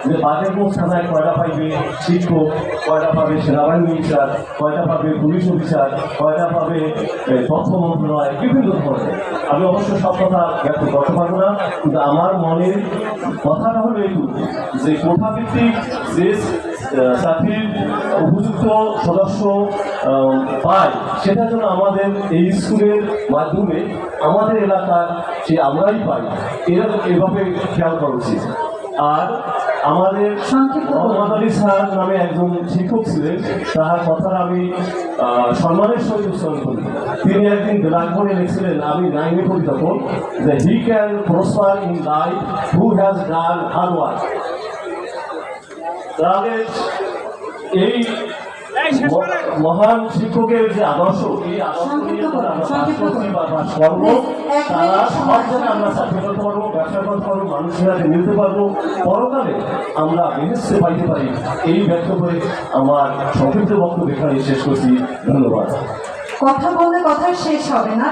যে বাজেট মোস্তানায় কয়টা পাইবে শিক্ষক, কয়টা পাবে সেনাবাহিনী অফিসার, কয়টা পাবে পুলিশ অফিসার, কয়টা পাবে তথ্য মন্ত্রণালয়, বিভিন্ন ধরনের। আমি অবশ্য সব কথা ব্যক্ত করতে পারবো না, কিন্তু আমার মনের কথাটা হলো এইটুকু যে কোঠাভিত্তিক যে চাকরির উপযুক্ত সদস্য পায়, সেটা যেন আমাদের এই স্কুলের মাধ্যমে আমাদের এলাকার যে আমরাই পাই, এরা এভাবে খেয়াল করা উচিত। আর আমাদের মোহাম্মদ আলী স্যার নামে একজন শিক্ষক ছিলেন, তার কথাটা আমি সম্মানের সহিত উচ্চারণ করি। তিনি একদিন ব্ল্যাকবোর্ডে লিখছিলেন, আমি 9-এ পড়ি তখন, যে he can prosper in life who has done hard work. তাহলে এই মহান শিক্ষকের যে আদর্শ, এই আদর্শ নিয়ে তারা সব জায়গায় আমরা চাকরি করতে পারবো, ব্যবসা করতে পারবো, মানুষের হাতে নিতে পারবো, পরকালে আমরা বেহেশতে পাইতে পারি। এই ব্যক্ত করে আমার সংক্ষিপ্ত বক্তব্য এখানে শেষ করছি। ধন্যবাদ। কথা বললে কথা শেষ হবে না।